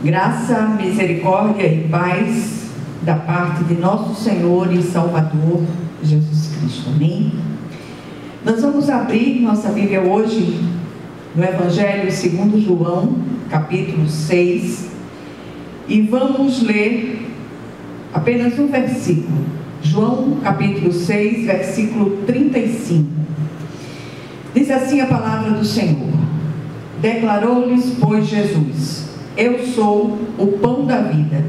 Graça, misericórdia e paz da parte de nosso Senhor e Salvador Jesus Cristo. Amém? Nós vamos abrir nossa Bíblia hoje no Evangelho segundo João, capítulo 6, e vamos ler apenas um versículo. João, capítulo 6, versículo 35. Diz assim a palavra do Senhor: Declarou-lhes, pois, Jesus: Eu sou o pão da vida.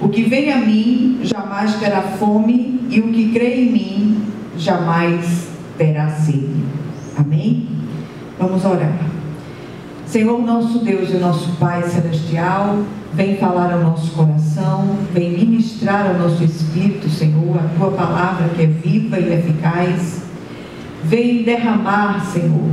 O que vem a mim jamais terá fome, e o que crê em mim jamais terá sede. Amém? Vamos orar. Senhor, nosso Deus e nosso Pai Celestial, vem falar ao nosso coração, vem ministrar ao nosso espírito, Senhor, a Tua palavra que é viva e eficaz. Vem derramar, Senhor,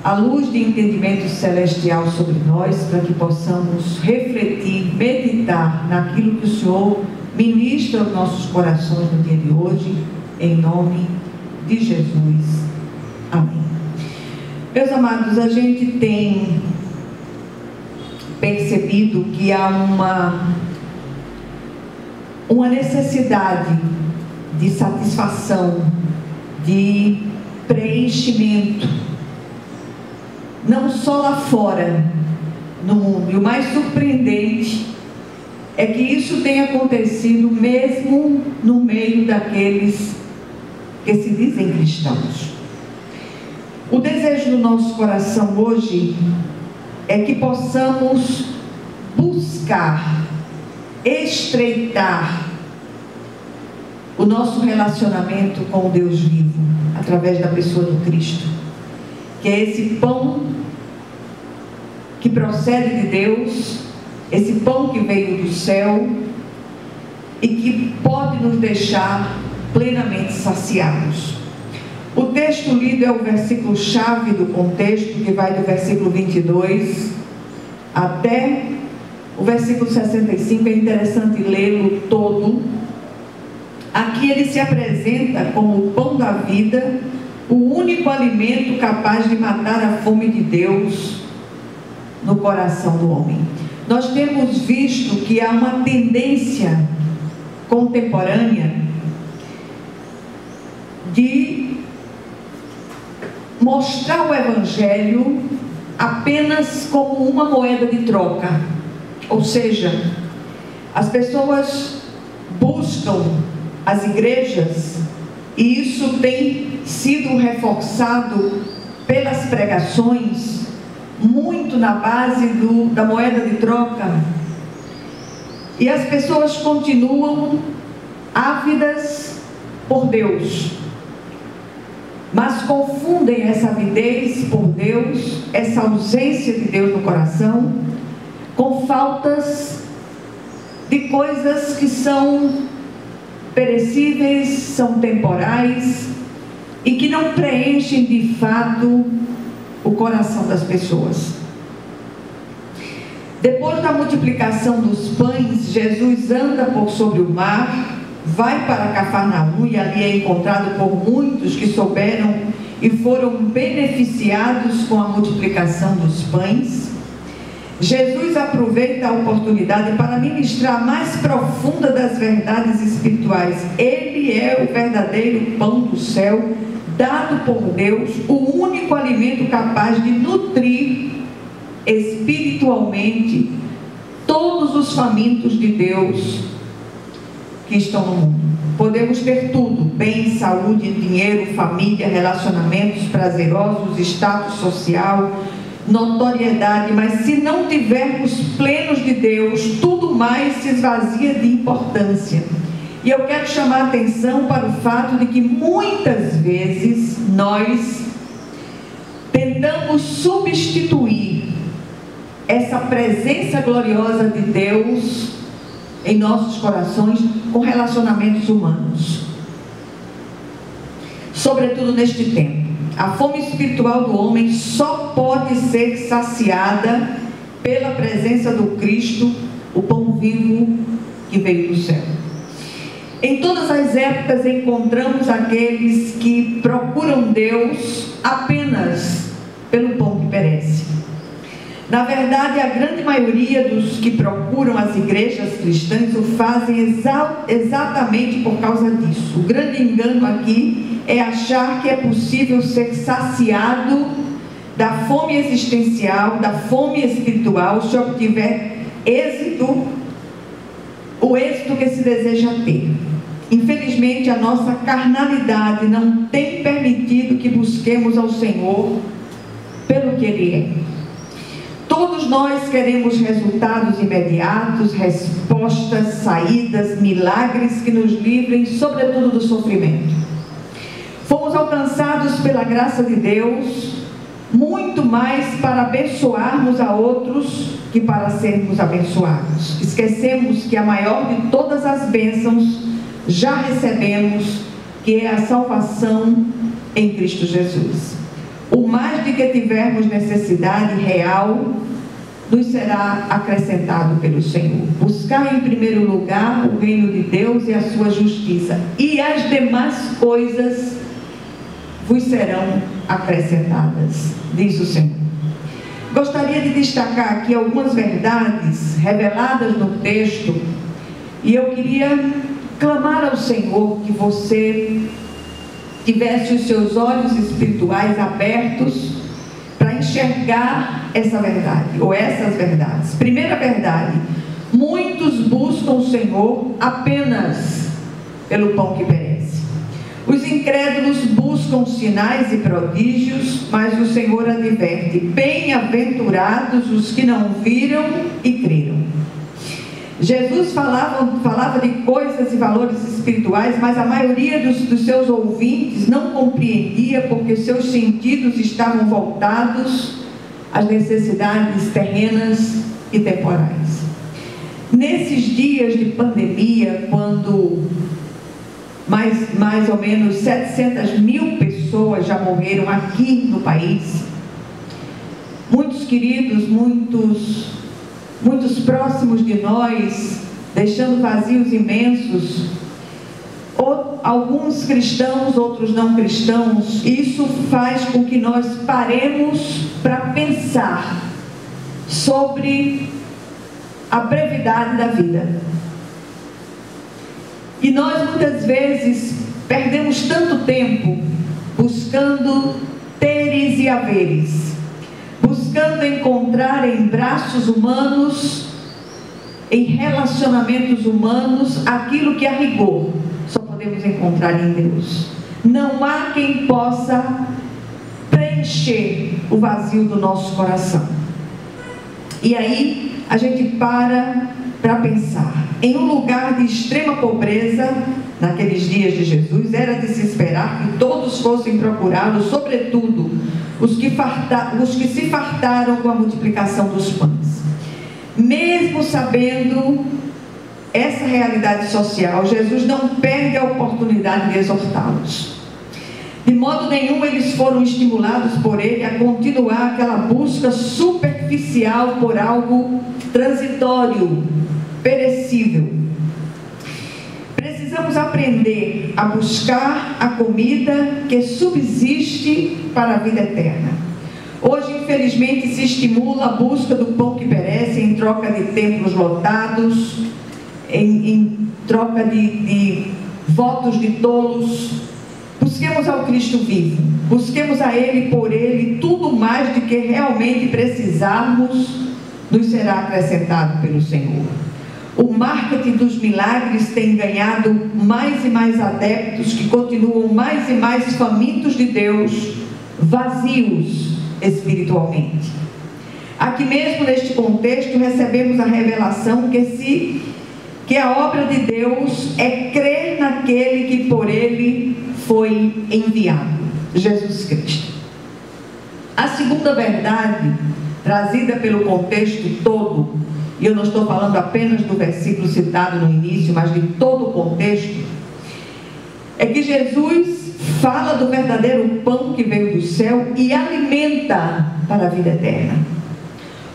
a luz de entendimento celestial sobre nós, para que possamos refletir, meditar naquilo que o Senhor ministra aos nossos corações no dia de hoje, em nome de Jesus. Amém. Meus amados, a gente tem percebido que há uma necessidade de satisfação, de preenchimento, não só lá fora, no mundo. E o mais surpreendente é que isso tem acontecido mesmo no meio daqueles que se dizem cristãos. O desejo do nosso coração hoje é que possamos buscar, estreitar o nosso relacionamento com o Deus vivo, através da pessoa do Cristo, que é esse pão que procede de Deus, esse pão que veio do céu e que pode nos deixar plenamente saciados. O texto lido é o versículo chave do contexto, que vai do versículo 22 até o versículo 65. É interessante lê-lo todo. Aqui ele se apresenta como o pão da vida, o único alimento capaz de matar a fome de Deus no coração do homem. Nós temos visto que há uma tendência contemporânea de mostrar o Evangelho apenas como uma moeda de troca. Ou seja, as pessoas buscam as igrejas, e isso tem sido reforçado pelas pregações, muito na base da moeda de troca, e as pessoas continuam ávidas por Deus, mas confundem essa avidez por Deus, essa ausência de Deus no coração, com faltas de coisas que são perecíveis, são temporais e que não preenchem de fato o coração das pessoas. Depois da multiplicação dos pães, Jesus anda por sobre o mar, vai para Cafarnaum, e ali é encontrado por muitos que souberam e foram beneficiados com a multiplicação dos pães. Jesus aproveita a oportunidade para ministrar a mais profunda das verdades espirituais. Ele é o verdadeiro pão do céu, dado por Deus, o único alimento capaz de nutrir espiritualmente todos os famintos de Deus que estão no mundo. Podemos ter tudo: bem, saúde, dinheiro, família, relacionamentos prazerosos, status social, notoriedade, mas se não tivermos plenos de Deus, tudo mais se esvazia de importância. E eu quero chamar a atenção para o fato de que muitas vezes nós tentamos substituir essa presença gloriosa de Deus em nossos corações com relacionamentos humanos, sobretudo neste tempo. A fome espiritual do homem só pode ser saciada pela presença do Cristo, o pão vivo que veio do céu. Em todas as épocas encontramos aqueles que procuram Deus apenas pelo pão que perece. Na verdade, a grande maioria dos que procuram as igrejas cristãs o fazem exatamente por causa disso. O grande engano aqui é achar que é possível ser saciado da fome existencial, da fome espiritual, se obtiver o êxito que se deseja ter. Infelizmente, a nossa carnalidade não tem permitido que busquemos ao Senhor pelo que Ele é. Todos nós queremos resultados imediatos, respostas, saídas, milagres que nos livrem, sobretudo, do sofrimento. Fomos alcançados pela graça de Deus, muito mais para abençoarmos a outros que para sermos abençoados. Esquecemos que a maior de todas as bênçãos já recebemos, que é a salvação em Cristo Jesus. O mais de que tivermos necessidade real, nos será acrescentado pelo Senhor. Buscar em primeiro lugar o reino de Deus e a sua justiça, e as demais coisas vos serão acrescentadas, diz o Senhor. Gostaria de destacar aqui algumas verdades reveladas no texto, e eu queria clamar ao Senhor que você tivesse os seus olhos espirituais abertos para enxergar essa verdade, ou essas verdades. Primeira verdade: muitos buscam o Senhor apenas pelo pão que perece. Os incrédulos buscam sinais e prodígios, mas o Senhor adverte: bem-aventurados os que não viram e creram. Jesus falava de coisas e valores espirituais, mas a maioria dos seus ouvintes não compreendia, porque seus sentidos estavam voltados às necessidades terrenas e temporais. Nesses dias de pandemia, quando mais ou menos 700 mil pessoas já morreram aqui no país, muitos queridos, muitos próximos de nós, deixando vazios imensos, alguns cristãos, outros não cristãos. Isso faz com que nós paremos para pensar sobre a brevidade da vida. E nós muitas vezes perdemos tanto tempo buscando teres e haveres, buscando encontrar em braços humanos, em relacionamentos humanos, aquilo que a rigor só podemos encontrar em Deus. Não há quem possa preencher o vazio do nosso coração. E aí a gente para pensar. Em um lugar de extrema pobreza, naqueles dias de Jesus, era de se esperar que todos fossem procurá-lo, sobretudo os que se fartaram com a multiplicação dos pães. Mesmo sabendo essa realidade social, Jesus não perde a oportunidade de exortá-los. De modo nenhum eles foram estimulados por ele a continuar aquela busca superficial por algo transitório, perecível. Precisamos aprender a buscar a comida que subsiste para a vida eterna. Hoje, infelizmente, se estimula a busca do pão que perece em troca de templos lotados, em troca de votos de tolos. Busquemos ao Cristo vivo, busquemos a Ele, por Ele, tudo mais de que realmente precisarmos nos será acrescentado pelo Senhor. O marketing dos milagres tem ganhado mais e mais adeptos que continuam mais e mais famintos de Deus, vazios espiritualmente. Aqui mesmo neste contexto recebemos a revelação que a obra de Deus é crer naquele que por Ele foi enviado, Jesus Cristo. A segunda verdade, trazida pelo contexto todo, e eu não estou falando apenas do versículo citado no início, mas de todo o contexto, é que Jesus fala do verdadeiro pão que veio do céu e alimenta para a vida eterna.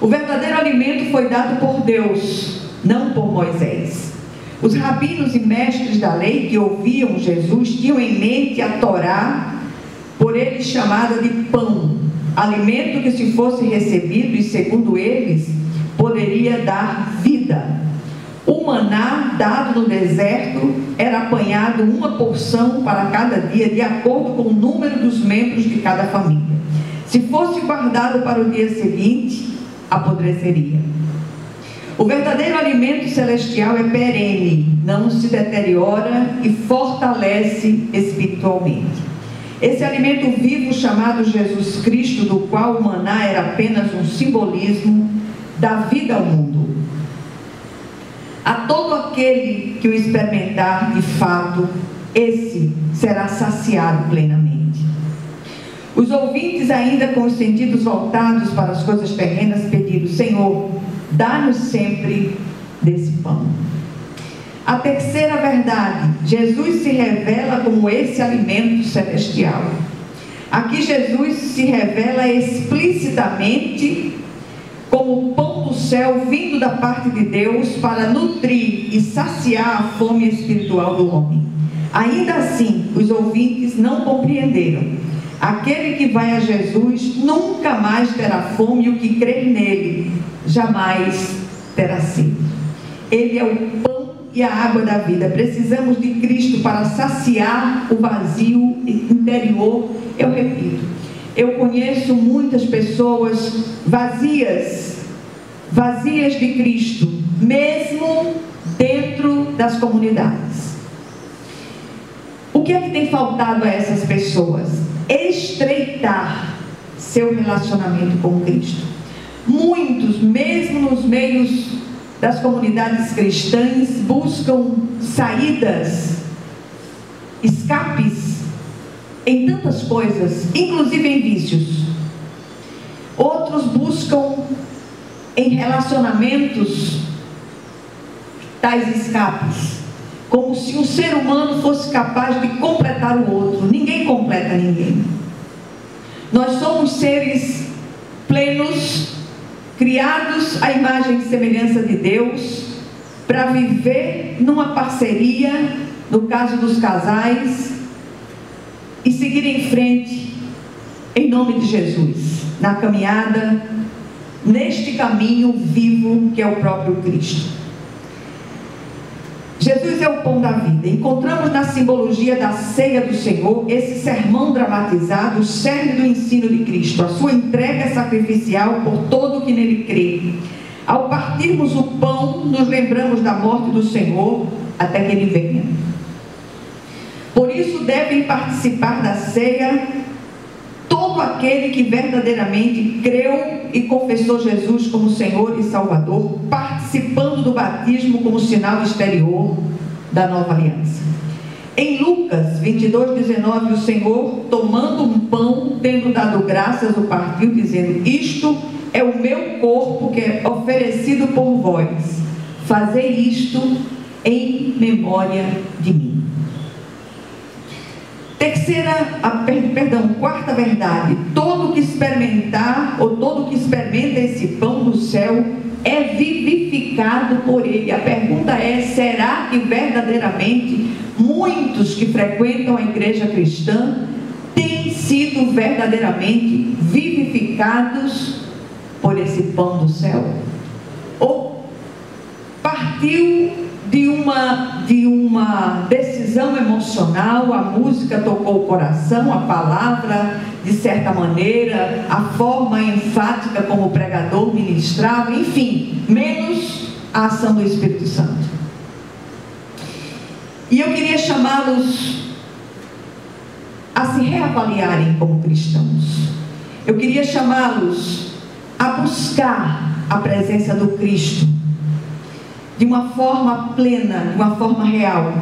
O verdadeiro alimento foi dado por Deus, não por Moisés. Os rabinos e mestres da lei que ouviam Jesus tinham em mente a Torá, por eles chamada de pão, alimento que, se fosse recebido, e segundo eles, poderia dar vida. O maná dado no deserto era apanhado uma porção para cada dia, de acordo com o número dos membros de cada família. Se fosse guardado para o dia seguinte, apodreceria. O verdadeiro alimento celestial é perene, não se deteriora e fortalece espiritualmente. Esse alimento vivo chamado Jesus Cristo, do qual o maná era apenas um simbolismo, dá vida ao mundo. A todo aquele que o experimentar de fato, esse será saciado plenamente. Os ouvintes, ainda com os sentidos voltados para as coisas terrenas, pediram: Senhor, dá-nos sempre desse pão. A terceira verdade: Jesus se revela como esse alimento celestial. Aqui Jesus se revela explicitamente como o pão do céu vindo da parte de Deus para nutrir e saciar a fome espiritual do homem. Ainda assim, os ouvintes não compreenderam. Aquele que vai a Jesus nunca mais terá fome, e o que crer nele jamais terá sede. Ele é o pão e a água da vida. Precisamos de Cristo para saciar o vazio interior. Eu repito, eu conheço muitas pessoas vazias de Cristo, mesmo dentro das comunidades. O que é que tem faltado a essas pessoas? Estreitar seu relacionamento com Cristo. Muitos, mesmo nos meios das comunidades cristãs, buscam saídas, escapes em tantas coisas, inclusive em vícios. Outros buscam em relacionamentos tais escapes, como se um ser humano fosse capaz de completar o outro. Ninguém completa ninguém. Nós somos seres plenos, criados à imagem e semelhança de Deus, para viver numa parceria, no caso dos casais, e seguir em frente, em nome de Jesus, na caminhada, neste caminho vivo que é o próprio Cristo. Jesus é o pão da vida. Encontramos na simbologia da ceia do Senhor esse sermão dramatizado, o cerne do ensino de Cristo, a sua entrega sacrificial por todo o que nele crê. Ao partirmos o pão, nos lembramos da morte do Senhor até que ele venha. Por isso devem participar da ceia todo aquele que verdadeiramente creu e confessou Jesus como Senhor e Salvador, participando do batismo como sinal exterior da nova aliança. Em Lucas 22:19, o Senhor, tomando um pão, tendo dado graças, o partiu, dizendo: isto é o meu corpo que é oferecido por vós. Fazei isto em memória de mim. Quarta verdade: todo que experimentar, ou todo que experimenta esse pão do céu, é vivificado por ele. A pergunta é: será que verdadeiramente muitos que frequentam a igreja cristã têm sido verdadeiramente vivificados por esse pão do céu? Ou partiu de uma decisão emocional, a música tocou o coração, a palavra, de certa maneira, a forma enfática como o pregador ministrava, enfim, menos a ação do Espírito Santo. E eu queria chamá-los a se reavaliarem como cristãos. Eu queria chamá-los a buscar a presença do Cristo de uma forma plena, de uma forma real.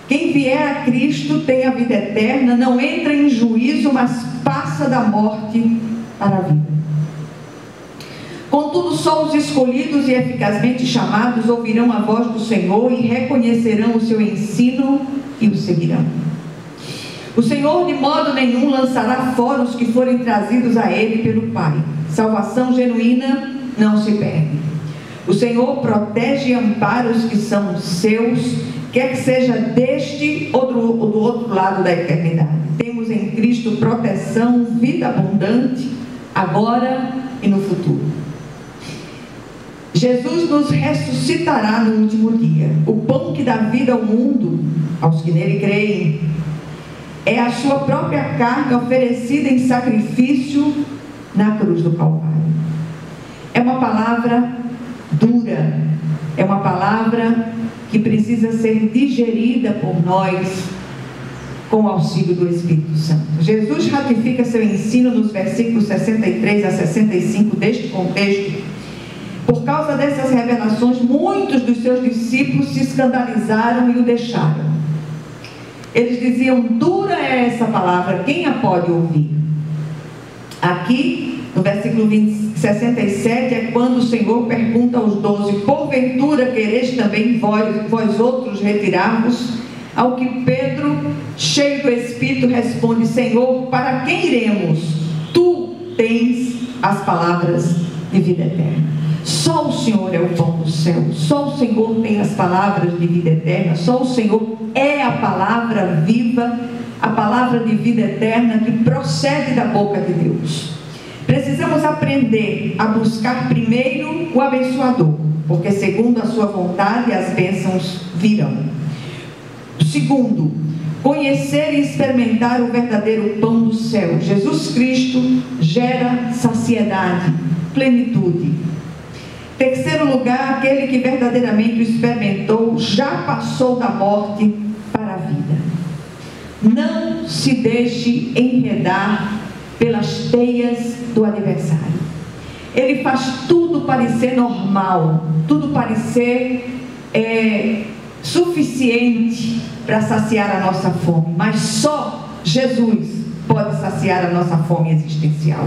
Quem vier a Cristo tem a vida eterna, não entra em juízo, mas passa da morte para a vida. Contudo, só os escolhidos e eficazmente chamados ouvirão a voz do Senhor e reconhecerão o seu ensino e o seguirão. O Senhor de modo nenhum lançará fora os que forem trazidos a Ele pelo Pai. Salvação genuína não se perde. O Senhor protege e ampara os que são seus, quer que seja deste ou do outro lado da eternidade. Temos em Cristo proteção, vida abundante, agora e no futuro. Jesus nos ressuscitará no último dia. O pão que dá vida ao mundo, aos que nele creem, é a sua própria carne oferecida em sacrifício na cruz do Calvário. É uma palavra dura, é uma palavra que precisa ser digerida por nós com o auxílio do Espírito Santo. Jesus ratifica seu ensino nos versículos 63 a 65 deste contexto. Por causa dessas revelações, muitos dos seus discípulos se escandalizaram e o deixaram. Eles diziam: dura é essa palavra, quem a pode ouvir? Aqui, no versículo 67, é quando o Senhor pergunta aos 12: porventura quereis também vós outros retirar-vos? Ao que Pedro, cheio do Espírito, responde: Senhor, para quem iremos? Tu tens as palavras de vida eterna. Só o Senhor é o pão do céu, só o Senhor tem as palavras de vida eterna, só o Senhor é a palavra viva, a palavra de vida eterna que procede da boca de Deus. Precisamos aprender a buscar primeiro o abençoador, porque segundo a sua vontade as bênçãos virão. Segundo, conhecer e experimentar o verdadeiro pão do céu. Jesus Cristo gera saciedade, plenitude. Terceiro lugar, aquele que verdadeiramente o experimentou já passou da morte para a vida. Não se deixe enredar pelas teias do adversário. Ele faz tudo parecer normal, tudo parecer suficiente para saciar a nossa fome, mas só Jesus pode saciar a nossa fome existencial.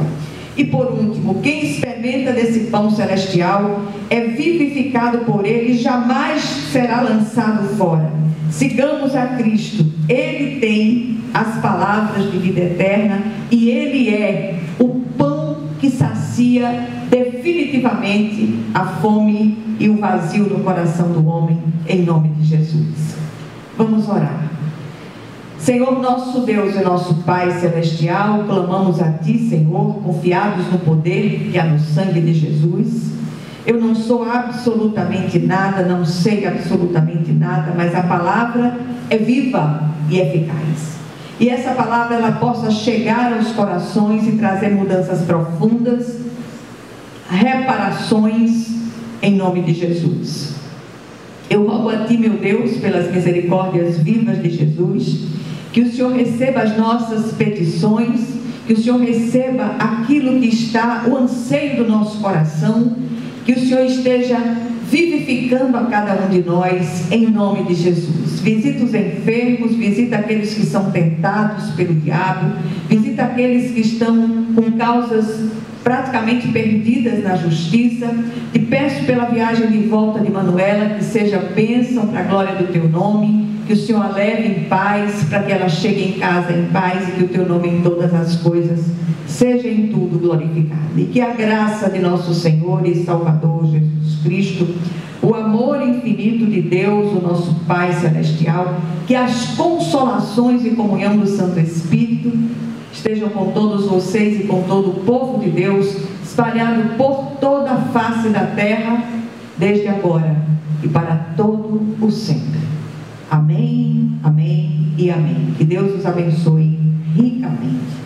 E por último, quem experimenta desse pão celestial é vivificado por ele e jamais será lançado fora. Sigamos a Cristo, ele tem as palavras de vida eterna e ele é o pão que sacia definitivamente a fome e o vazio no coração do homem, em nome de Jesus. Vamos orar. Senhor, nosso Deus e nosso Pai celestial, clamamos a Ti, Senhor, confiados no poder que há no sangue de Jesus. Eu não sou absolutamente nada, não sei absolutamente nada, mas a palavra é viva e eficaz. E essa palavra ela possa chegar aos corações e trazer mudanças profundas, reparações, em nome de Jesus. Eu rogo a Ti, meu Deus, pelas misericórdias vivas de Jesus, que o Senhor receba as nossas petições, que o Senhor receba aquilo que está, o anseio do nosso coração, que o Senhor esteja vivificando a cada um de nós, em nome de Jesus. Visita os enfermos, visita aqueles que são tentados pelo diabo, visita aqueles que estão com causas praticamente perdidas na justiça. Te peço pela viagem de volta de Manuela, que seja bênção para a glória do Teu nome, que o Senhor a leve em paz, para que ela chegue em casa em paz e que o Teu nome em todas as coisas seja em tudo glorificado. E que a graça de nosso Senhor e Salvador Jesus Cristo, o amor infinito de Deus, o nosso Pai Celestial, que as consolações e comunhão do Santo Espírito estejam com todos vocês e com todo o povo de Deus, espalhado por toda a face da terra, desde agora e para todo o sempre. Amém, amém e amém. Que Deus os abençoe ricamente.